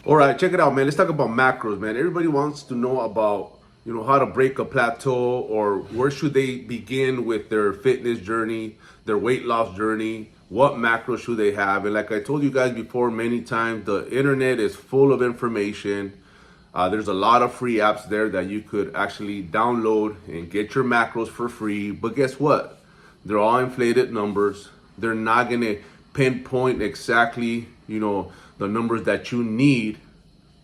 All right, check it out, man. Let's talk about macros, man. Everybody wants to know about, how to break a plateau or where should they begin with their fitness journey, their weight loss journey, what macros should they have. And like I told you guys before many times, the internet is full of information. There's a lot of free apps there that you could actually download and get your macros for free. But guess what? They're all inflated numbers. They're not going to pinpoint exactly, the numbers that you need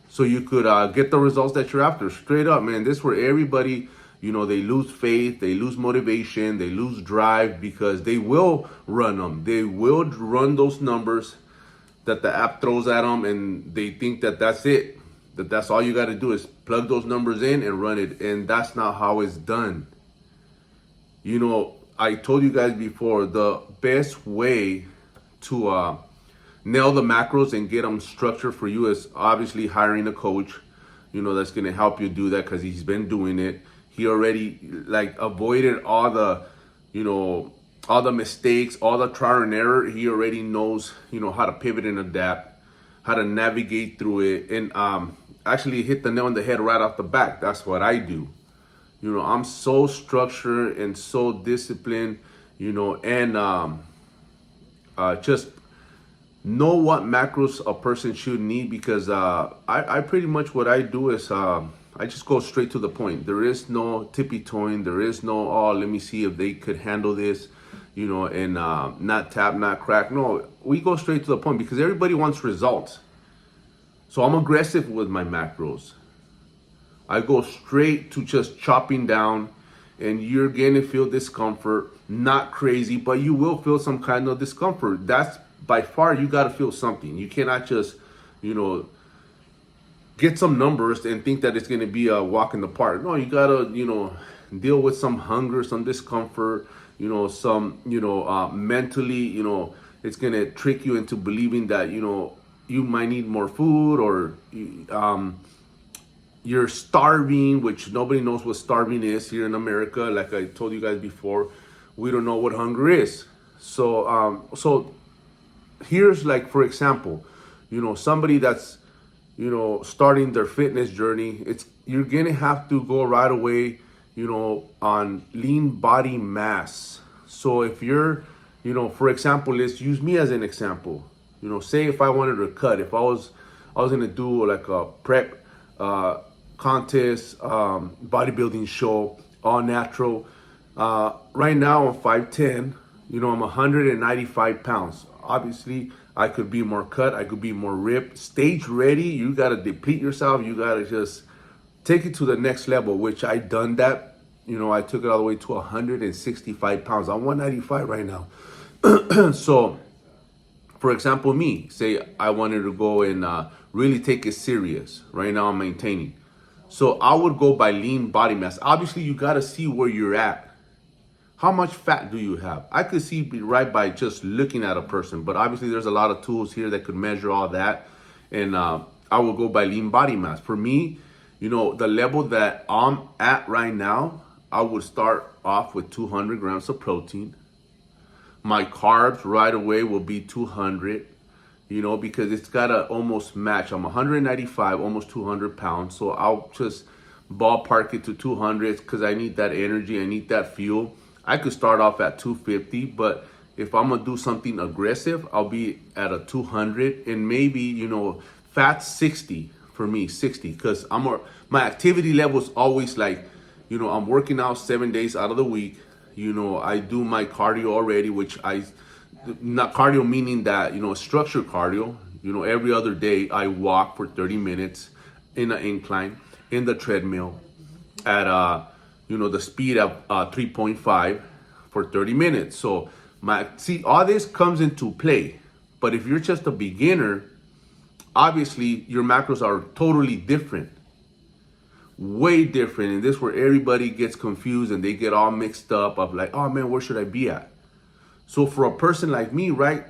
so you could get the results that you're after. Straight up, man. This is where everybody, they lose faith, they lose motivation, they lose drive because they will run them. They will run those numbers that the app throws at them and they think that that's it. That's all you got to do is plug those numbers in and run it. And that's not how it's done. I told you guys before, the best way to nail the macros and get them structured for you is obviously hiring a coach, that's going to help you do that because he's been doing it. He already avoided all the, all the mistakes, all the trial and error. He already knows, how to pivot and adapt, how to navigate through it, and actually hit the nail on the head right off the bat. That's what I do. I'm so structured and so disciplined, and just know what macros a person should need because I pretty much what I do is I just go straight to the point. There is no tippy-toeing. There is no, let me see if they could handle this, and not tap, not crack. No, we go straight to the point because everybody wants results. So I'm aggressive with my macros. I go straight to just chopping down, and you're gonna feel discomfort, not crazy, but you will feel some kind of discomfort. That's by far, you gotta feel something. You cannot just, get some numbers and think that it's gonna be a walk in the park. No, you gotta, deal with some hunger, some discomfort, some, mentally, it's gonna trick you into believing that, you might need more food or, you're starving, which nobody knows what starving is here in America. Like I told you guys before, we don't know what hunger is. So here's for example, somebody that's, starting their fitness journey. You're gonna have to go right away, on lean body mass. So if you're, for example, let's use me as an example. Say if I wanted to cut, if I was gonna do like a prep, contest, bodybuilding show, all natural. Right now I'm 5'10", I'm 195 pounds. Obviously, I could be more cut, I could be more ripped. Stage ready, you gotta deplete yourself, you gotta just take it to the next level, which I done that. I took it all the way to 165 pounds. I'm 195 right now. So, for example, me, say I wanted to go and really take it serious. Right now I'm maintaining. So I would go by lean body mass. Obviously, you got to see where you're at. How much fat do you have? I could see right by just looking at a person, but obviously there's a lot of tools here that could measure all that. And I will go by lean body mass. For me, the level that I'm at right now, I would start off with 200 grams of protein. My carbs right away will be 200. Because it's got to almost match. I'm 195, almost 200 pounds. So I'll just ballpark it to 200 because I need that energy. I need that fuel. I could start off at 250, but if I'm going to do something aggressive, I'll be at a 200 and maybe, fat 60 for me, 60. Because my activity level is always I'm working out 7 days out of the week. I do my cardio already, which not cardio meaning that, structured cardio, every other day I walk for 30 minutes in an incline, in the treadmill at, the speed of 3.5 for 30 minutes. So all this comes into play. But if you're just a beginner, obviously your macros are totally different, way different. And this is where everybody gets confused and they get all mixed up of oh man, where should I be at? So for a person like me, right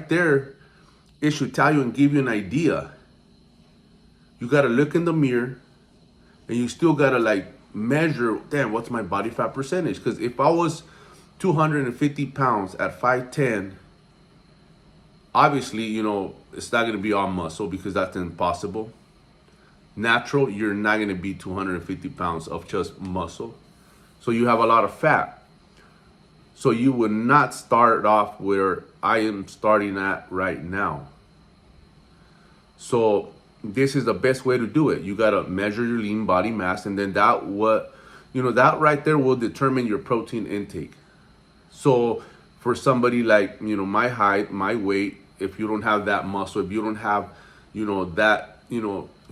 there, it should tell you and give you an idea. You got to look in the mirror and you still got to measure, damn, what's my body fat percentage? Because if I was 250 pounds at 5'10", Obviously, it's not going to be all muscle because that's impossible. Natural, you're not going to be 250 pounds of just muscle. So you have a lot of fat. So you would not start off where I am starting at right now. So this is the best way to do it. You got to measure your lean body mass, and then that right there will determine your protein intake. So for somebody like, my height, my weight, if you don't have that muscle, if you don't have, that,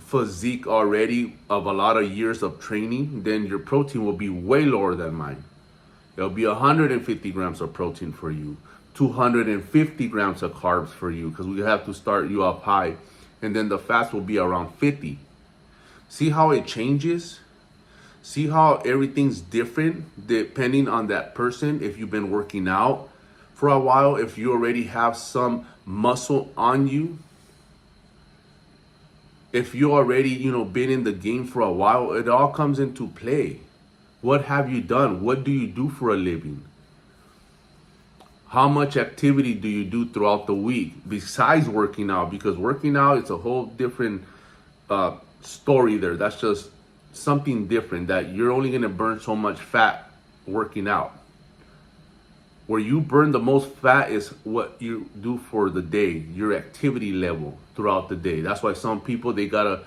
physique already of a lot of years of training, then your protein will be way lower than mine. It'll be 150 grams of protein for you, 250 grams of carbs for you, because we have to start you up high. And then the fats will be around 50. See how it changes? See how everything's different depending on that person. If you've been working out for a while, if you already have some muscle on you, if you already, been in the game for a while, it all comes into play. What have you done? What do you do for a living? How much activity do you do throughout the week besides working out? Because working out, it's a whole different story there. That's just something different, that you're only going to burn so much fat working out. Where you burn the most fat is what you do for the day, your activity level throughout the day. That's why some people, they gotta,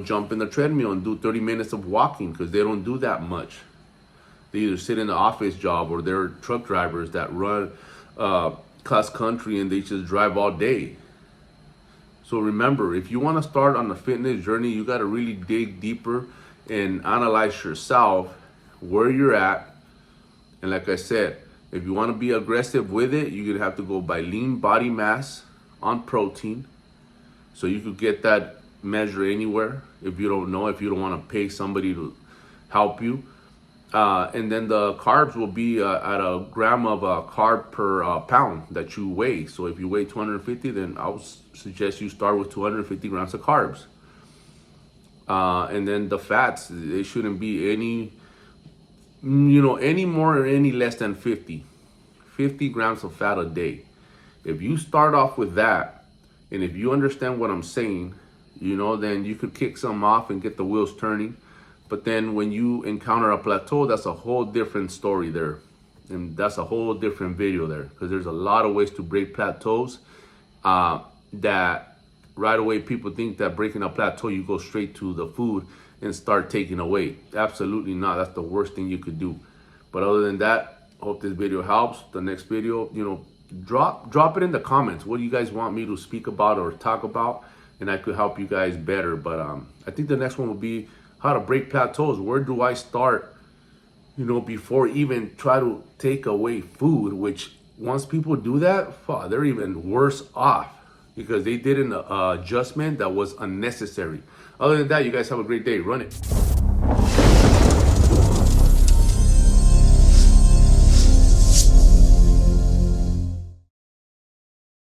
jump in the treadmill and do 30 minutes of walking, because they don't do that much. They either sit in the office job, or they're truck drivers that run cross country and they just drive all day. So remember, if you want to start on the fitness journey, you got to really dig deeper and analyze yourself, where you're at. And like I said, if you want to be aggressive with it, you're going to have to go by lean body mass on protein. So you could get that measure anywhere if you don't know, if you don't want to pay somebody to help you. And then the carbs will be at a gram of carb per pound that you weigh. So if you weigh 250, then I would suggest you start with 250 grams of carbs. And then the fats, they shouldn't be any more or any less than 50 grams of fat a day. If you start off with that, and if you understand what I'm saying, then you could kick some off and get the wheels turning. But then when you encounter a plateau, that's a whole different story there. And that's a whole different video there, because there's a lot of ways to break plateaus that right away people think that breaking a plateau, you go straight to the food and start taking away. Absolutely not. That's the worst thing you could do. But other than that, hope this video helps. The next video, drop it in the comments. What do you guys want me to speak about or talk about? And I could help you guys better. But I think the next one will be how to break plateaus. Where do I start, before even try to take away food, which once people do that, they're even worse off because they did an adjustment that was unnecessary. Other than that, you guys have a great day. Run it.